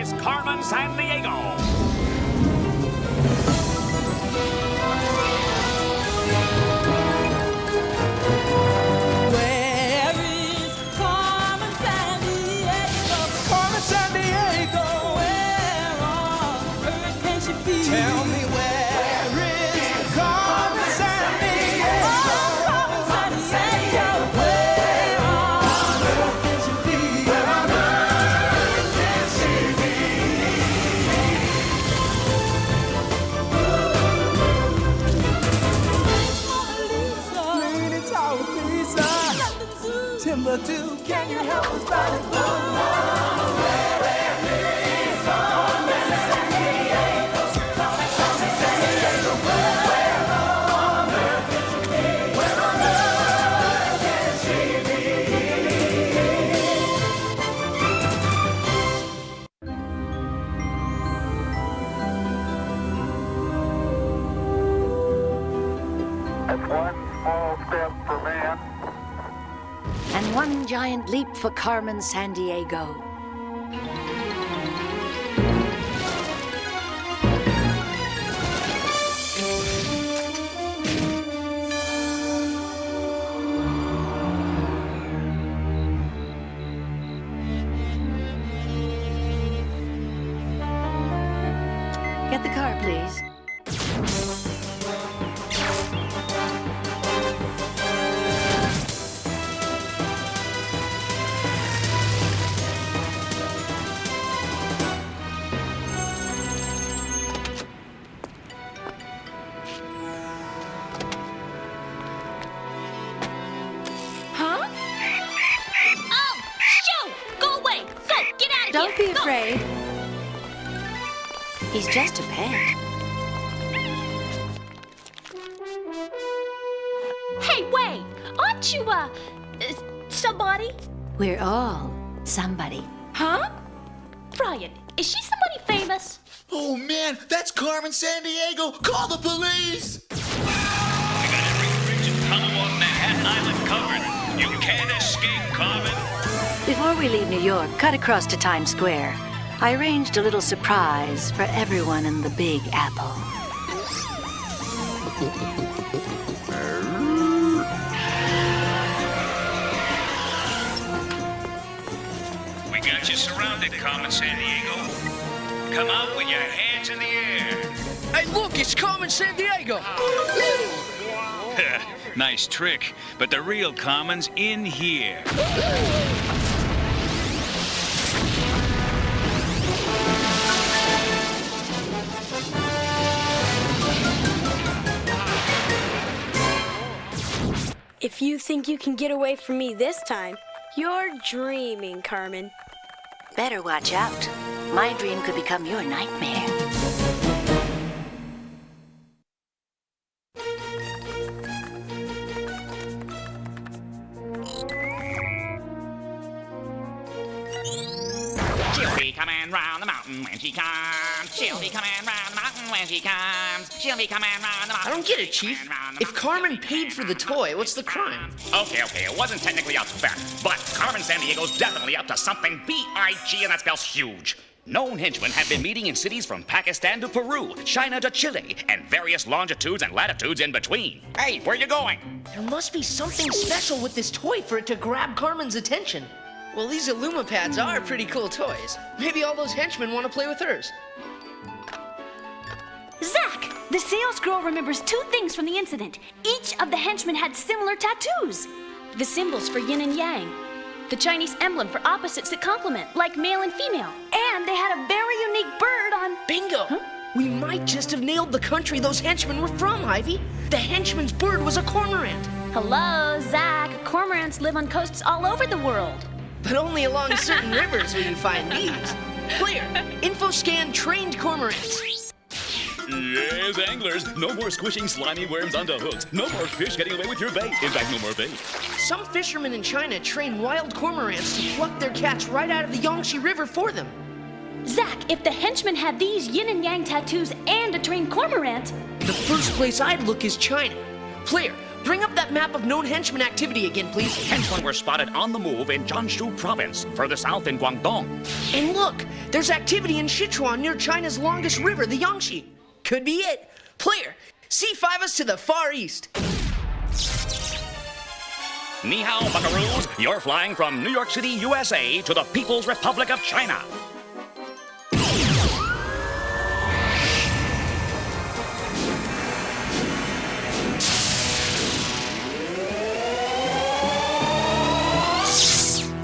is Carmen Sandiego. Where is Carmen Sandiego? Carmen Sandiego. Where on earth can she be? Tell me where is Carmen Sandiego? Carmen Sandiego. Where on earth can she be? Where on earth can she be? Lady Tower Lisa. Timbuktu, can you help us find it? That's one small step for man. And one giant leap for Carmen Sandiego. Get the car, please. Huh? Oh, shoo! Go away! Go! Get out of Don't here! be Go. afraid. He's just a pet. Hey, wait! Aren't you, somebody? We're all somebody. Huh? Brian, is she somebody famous? Oh man, that's Carmen Sandiego! Call the police! We got every bridge and tunnel on Manhattan Island covered. You can't escape, Carmen. Before we leave New York, cut across to Times Square. I arranged a little surprise for everyone in the Big Apple. We got you surrounded, Carmen Sandiego. Come out with your hands in the air. Hey, look, it's Carmen Sandiego. Nice trick, but the real Carmen's in here. If you think you can get away from me this time, you're dreaming, Carmen. Better watch out. My dream could become your nightmare. She'll be coming round the mountain when she comes. She'll be coming round the mountain when she comes. She'll be coming round the mountain. I don't get it, Chief. If Carmen paid for the toy, what's the crime? Okay, it wasn't technically up to that, but Carmen Sandiego's definitely up to something B-I-G, and that spells huge. Known henchmen have been meeting in cities from Pakistan to Peru, China to Chile, and various longitudes and latitudes in between. Hey, where you going? There must be something special with this toy for it to grab Carmen's attention. Well, these Illumipads are pretty cool toys. Maybe all those henchmen want to play with hers. Zach, the sales girl remembers two things from the incident. Each of the henchmen had similar tattoos. The symbols for yin and yang. The Chinese emblem for opposites that complement, like male and female. And they had a very unique bird on... Bingo! Huh? We might just have nailed the country those henchmen were from, Ivy. The henchman's bird was a cormorant. Hello, Zach. Cormorants live on coasts all over the world. But only along certain rivers will you find these. Clear. InfoScan trained cormorants. Yes, anglers, no more squishing slimy worms onto hooks. No more fish getting away with your bait. In fact, no more bait. Some fishermen in China train wild cormorants to pluck their catch right out of the Yangtze River for them. Zach, if the henchmen had these yin and yang tattoos and a trained cormorant... The first place I'd look is China. Player, bring up that map of known henchman activity again, please. Henchmen were spotted on the move in Jiangsu province, further south in Guangdong. And look, there's activity in Sichuan near China's longest river, the Yangtze. Could be it. Player, C5 us to the far east. Ni hao, buckaroos. You're flying from New York City, USA to the People's Republic of China.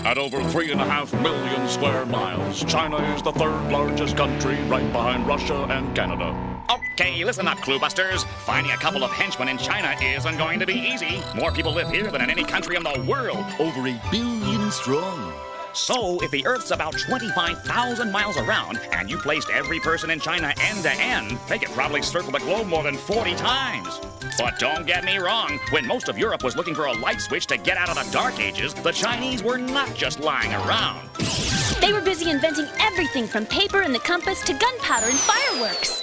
At over 3.5 million square miles, China is the third largest country, right behind Russia and Canada. Okay, listen up, cluebusters. Finding a couple of henchmen in China isn't going to be easy. More people live here than in any country in the world. Over 1 billion strong. So, if the Earth's about 25,000 miles around, and you placed every person in China end to end, they could probably circle the globe more than 40 times. But don't get me wrong, when most of Europe was looking for a light switch to get out of the Dark Ages, the Chinese were not just lying around. They were busy inventing everything from paper and the compass to gunpowder and fireworks.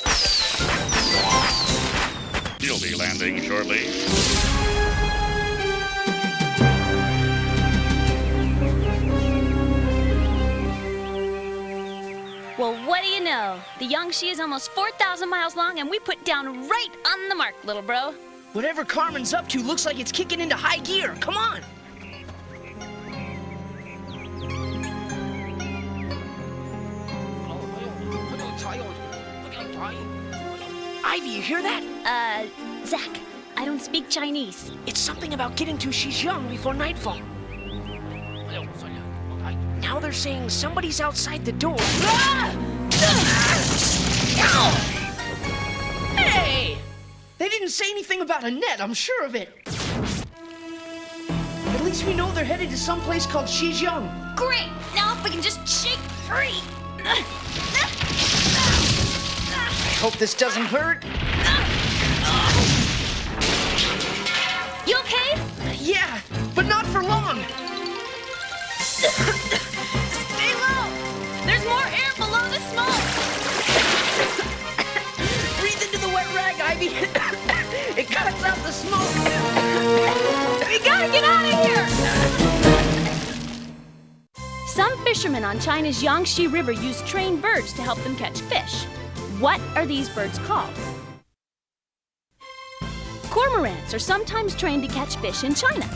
You'll be landing shortly. Well, what do you know? The Yangtze is almost 4,000 miles long, and we put down right on the mark, little bro. Whatever Carmen's up to looks like it's kicking into high gear. Come on. Ivy, you hear that? Zach, I don't speak Chinese. It's something about getting to Xizang before nightfall. Now they're saying somebody's outside the door. Hey! They didn't say anything about a net, I'm sure of it. At least we know they're headed to some place called Xizang. Great! Now if we can just shake free. I hope this doesn't hurt. You okay? Yeah, but not for long. Stay low! There's more air below the smoke! Breathe into the wet rag, Ivy. It cuts out the smoke. We gotta get out of here! Some fishermen on China's Yangtze River use trained birds to help them catch fish. What are these birds called? Cormorants are sometimes trained to catch fish in China.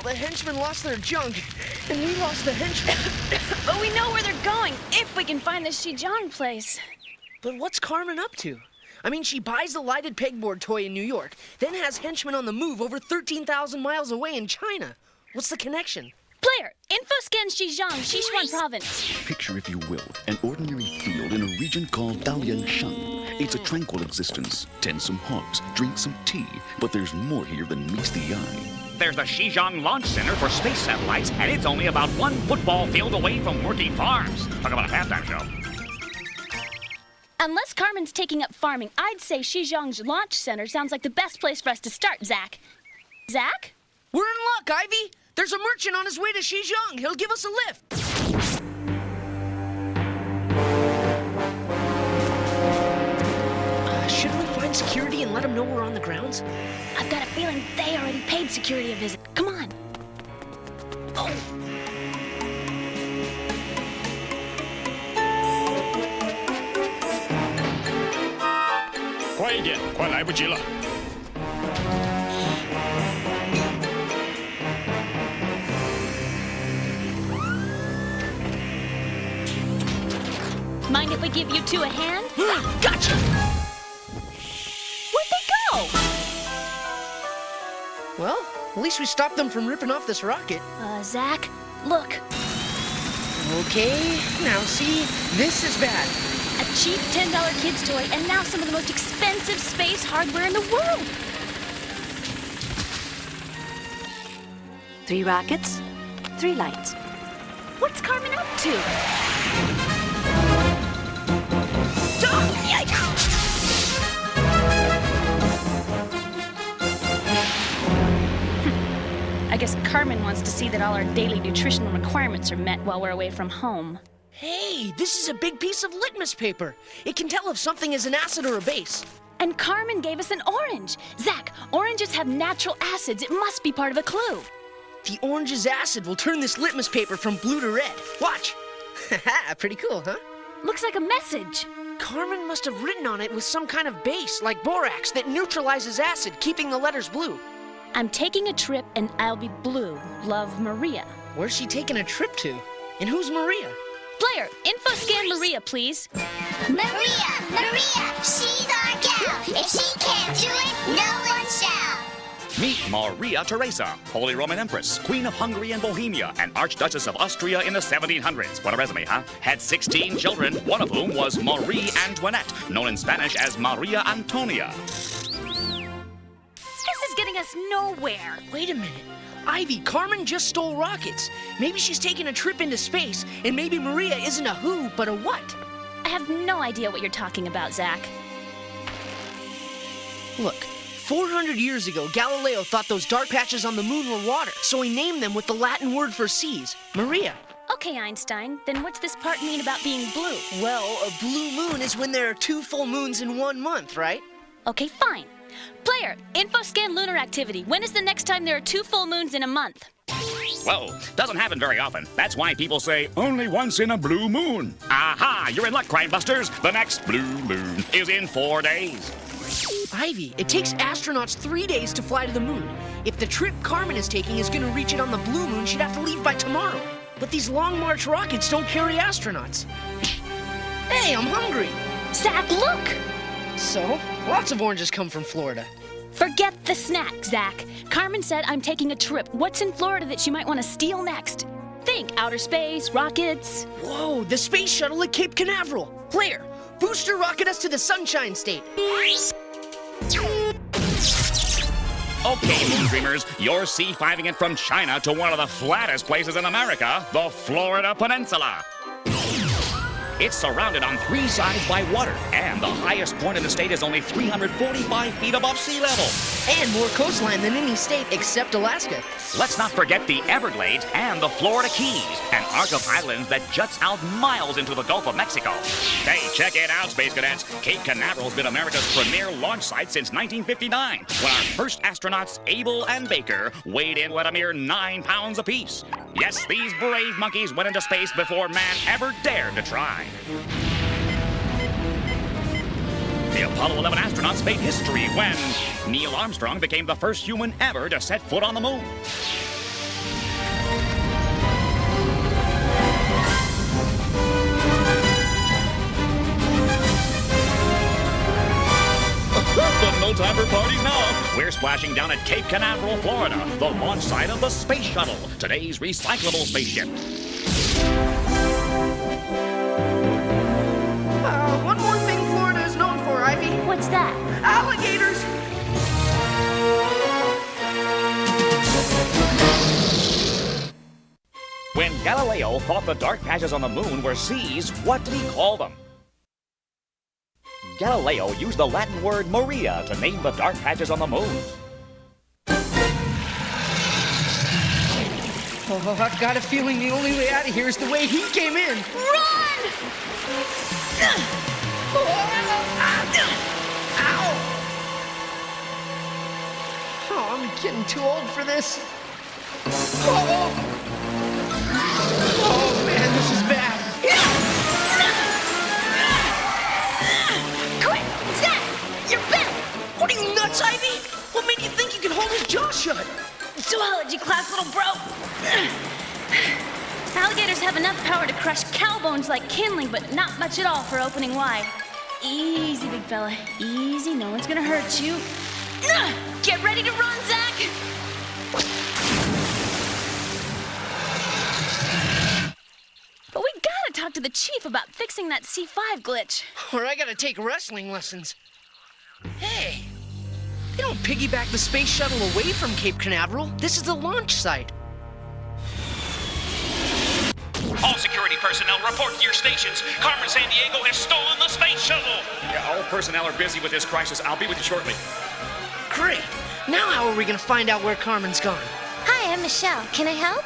The henchmen lost their junk, and we lost the henchmen. But we know where they're going, if we can find this Xizang place. But what's Carmen up to? I mean, she buys the lighted pegboard toy in New York, then has henchmen on the move over 13,000 miles away in China. What's the connection? Player, info scan Xizang, Sichuan province. Picture, if you will, an ordinary field in a region called Dalianshan. It's a tranquil existence. Tend some hogs, drink some tea, but there's more here than meets the eye. There's the Xizang Launch Center for space satellites, and it's only about 1 football field away from working farms. Talk about a halftime show. Unless Carmen's taking up farming, I'd say Xizang's Launch Center sounds like the best place for us to start, Zach. Zach? We're in luck, Ivy. There's a merchant on his way to Xizang. He'll give us a lift. Shouldn't we find security and let them know we're on the grounds? I've got a feeling they already paid security a visit. Come on. Oh. 快一点，快来不及了。 Mind if we give you two a hand? Gotcha! Where'd they go? Well, at least we stopped them from ripping off this rocket. Zach, look. Okay, now see, this is bad. A cheap $10 kid's toy, and now some of the most expensive space hardware in the world. 3 rockets, 3 lights. What's Carmen up to? I guess Carmen wants to see that all our daily nutritional requirements are met while we're away from home. Hey, this is a big piece of litmus paper. It can tell if something is an acid or a base. And Carmen gave us an orange. Zach, oranges have natural acids. It must be part of a clue. The orange's acid will turn this litmus paper from blue to red. Watch. Haha, pretty cool, huh? Looks like a message. Carmen must have written on it with some kind of base, like borax, that neutralizes acid, keeping the letters blue. I'm taking a trip and I'll be blue. Love, Maria. Where's she taking a trip to? And who's Maria? Player, info scan Maria, please. Maria, she's our gal. If she can't do it, no one shall. Meet Maria Theresa, Holy Roman Empress, Queen of Hungary and Bohemia, and Archduchess of Austria in the 1700s. What a resume, huh? Had 16 children, one of whom was Marie Antoinette, known in Spanish as Maria Antonia. This is getting us nowhere. Wait a minute. Ivy, Carmen just stole rockets. Maybe she's taking a trip into space, and maybe Maria isn't a who, but a what? I have no idea what you're talking about, Zach. Look, 400 years ago, Galileo thought those dark patches on the moon were water, so he named them with the Latin word for seas, Maria. Okay, Einstein, then what's this part mean about being blue? Well, a blue moon is when there are 2 full moons in 1 month, right? Okay, fine. Player, info scan lunar activity. When is the next time there are 2 full moons in a month? Whoa, doesn't happen very often. That's why people say, only once in a blue moon. Aha, you're in luck, Crime Busters. The next blue moon is in 4 days. Ivy, it takes astronauts 3 days to fly to the moon. If the trip Carmen is taking is going to reach it on the blue moon, she'd have to leave by tomorrow. But these Long March rockets don't carry astronauts. Hey, I'm hungry. Zach, look! So, lots of oranges come from Florida. Forget the snack, Zach. Carmen said I'm taking a trip. What's in Florida that she might want to steal next? Think outer space, rockets. Whoa, the space shuttle at Cape Canaveral. Player, booster rocket us to the Sunshine State. Okay, Moon Dreamers, you're C5ing it from China to one of the flattest places in America, the Florida Peninsula. It's surrounded on 3 sides by water, and the highest point in the state is only 345 feet above sea level. And more coastline than any state except Alaska. Let's not forget the Everglades and the Florida Keys, an arc of islands that juts out miles into the Gulf of Mexico. Hey, check it out, Space Cadets. Cape Canaveral's been America's premier launch site since 1959, when our first astronauts, Abel and Baker, weighed in at a mere 9 pounds apiece. Yes, these brave monkeys went into space before man ever dared to try. The Apollo 11 astronauts made history when Neil Armstrong became the first human ever to set foot on the moon. But no time for parties now. We're splashing down at Cape Canaveral, Florida, the launch site of the Space Shuttle, today's recyclable spaceship. One more thing Florida is known for, Ivy. What's that? Alligators! When Galileo thought the dark patches on the moon were seas, what did he call them? Galileo used the Latin word Maria to name the dark patches on the moon. Oh, I've got a feeling the only way out of here is the way he came in. Run! Ow! Oh, I'm getting too old for this. Oh man, this is bad. Quick! Zach! You're back! What are you, nuts, Ivy? What made you think you could hold his jaw shut? Zoology class, little bro! Alligators have enough power to crush cow bones like kindling, but not much at all for opening wide. Easy, big fella. Easy, no one's gonna hurt you. Get ready to run, Zach! But we gotta talk to the chief about fixing that C5 glitch. Or I gotta take wrestling lessons. Hey, they don't piggyback the space shuttle away from Cape Canaveral. This is the launch site. security personnel, report to your stations. Carmen Sandiego has stolen the space shuttle. Yeah, all personnel are busy with this crisis. I'll be with you shortly. Great. Now how are we gonna find out where Carmen's gone? Hi, I'm Michelle. Can I help?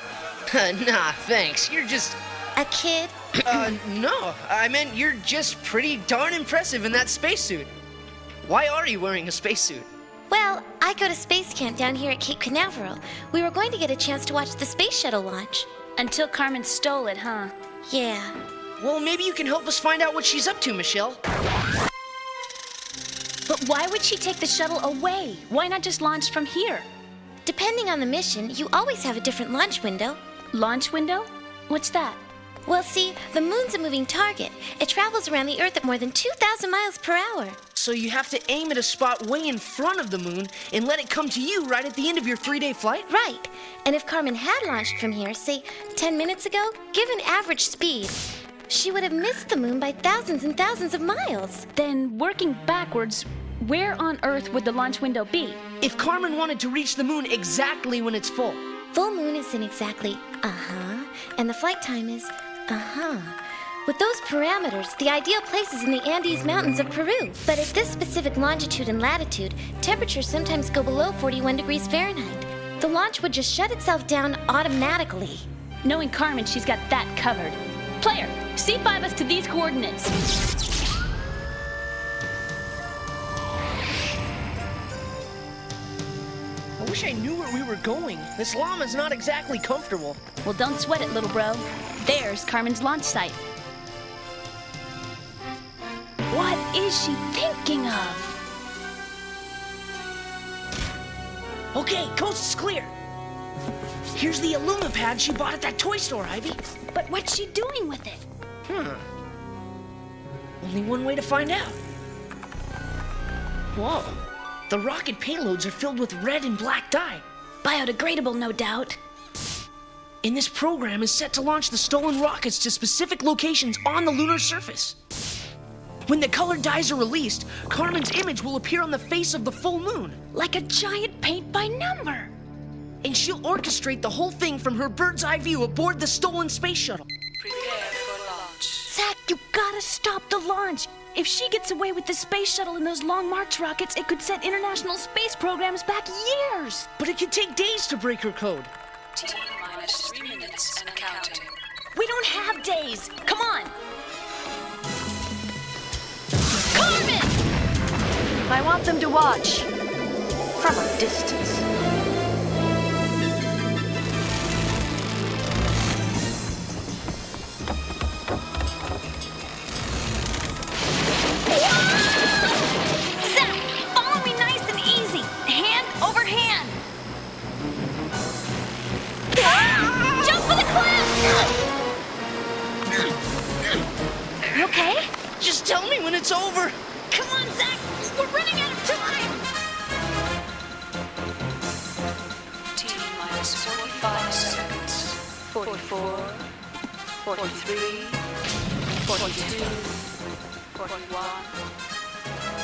Nah, thanks. You're just... A kid? No. I meant you're just pretty darn impressive in that spacesuit. Why are you wearing a spacesuit? Well, I go to space camp down here at Cape Canaveral. We were going to get a chance to watch the space shuttle launch. Until Carmen stole it, huh? Yeah. Well, maybe you can help us find out what she's up to, Michelle. But why would she take the shuttle away? Why not just launch from here? Depending on the mission, you always have a different launch window. Launch window? What's that? Well, see, the moon's a moving target. It travels around the Earth at more than 2,000 miles per hour. So you have to aim at a spot way in front of the moon and let it come to you right at the end of your 3-day flight? Right. And if Carmen had launched from here, say, 10 minutes ago, given average speed, she would have missed the moon by thousands and thousands of miles. Then, working backwards, where on Earth would the launch window be? If Carmen wanted to reach the moon exactly when it's full. Full moon is in exactly, and the flight time is, With those parameters, the ideal place is in the Andes Mountains of Peru. But at this specific longitude and latitude, temperatures sometimes go below 41 degrees Fahrenheit. The launch would just shut itself down automatically. Knowing Carmen, she's got that covered. Player, C5 us to these coordinates. I wish I knew where we were going. This llama's not exactly comfortable. Well, don't sweat it, little bro. There's Carmen's launch site. What is she thinking of? Okay, coast is clear. Here's the Illumipad she bought at that toy store, Ivy. But what's she doing with it? Only one way to find out. Whoa. The rocket payloads are filled with red and black dye. Biodegradable, no doubt. And this program is set to launch the stolen rockets to specific locations on the lunar surface. When the colored dyes are released, Carmen's image will appear on the face of the full moon. Like a giant paint by number. And she'll orchestrate the whole thing from her bird's eye view aboard the stolen space shuttle. Prepare for launch. Zach, you gotta stop the launch. If she gets away with the space shuttle and those long march rockets, it could set international space programs back years. But it could take days to break her code. T-minus 3 minutes and counting. We don't have days. Come on. Carmen! I want them to watch from a distance. Zach, follow me nice and easy. Hand over hand. Jump for the cliff! You okay? Just tell me when it's over. Come on, Zach. We're running out of time. T-minus 45 seconds. 44, 43, 42, 41,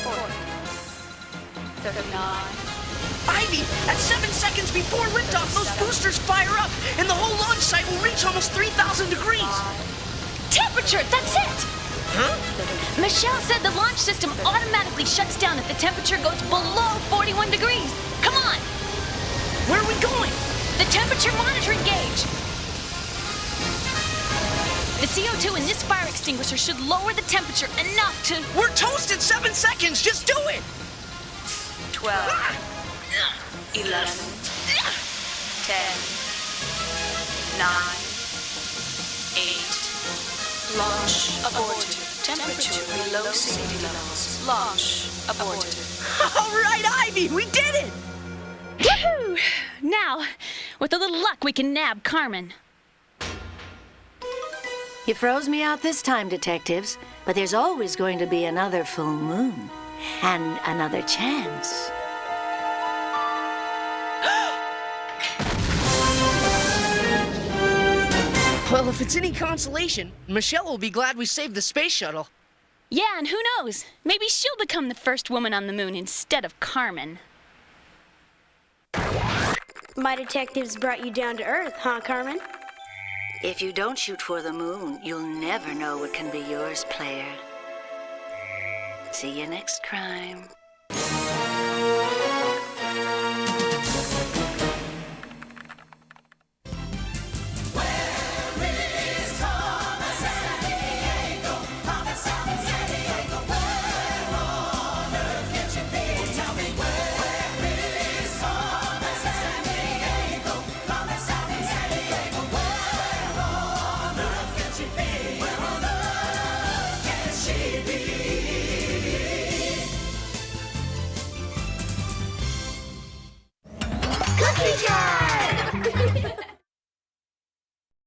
40, 39. Ivy, at 7 seconds before liftoff, those boosters fire up, and the whole launch site will reach almost 3,000 degrees. Temperature, that's it! Huh? Michelle said the launch system automatically shuts down if the temperature goes below 41 degrees. Come on! Where are we going? The temperature monitoring gauge. The CO2 in this fire extinguisher should lower the temperature enough to... We're toast in 7 seconds. Just do it. 12, 11, 10, 9, 8. Launch aborted. Temperature below safety levels. Launch aborted. All right, Ivy, we did it! Woohoo! Now, with a little luck, we can nab Carmen. You froze me out this time, detectives, but there's always going to be another full moon and another chance. Well, if it's any consolation, Michelle will be glad we saved the space shuttle. Yeah, and who knows? Maybe she'll become the first woman on the moon instead of Carmen. My detectives brought you down to Earth, huh, Carmen? If you don't shoot for the moon, you'll never know what can be yours, player. See you next crime. She be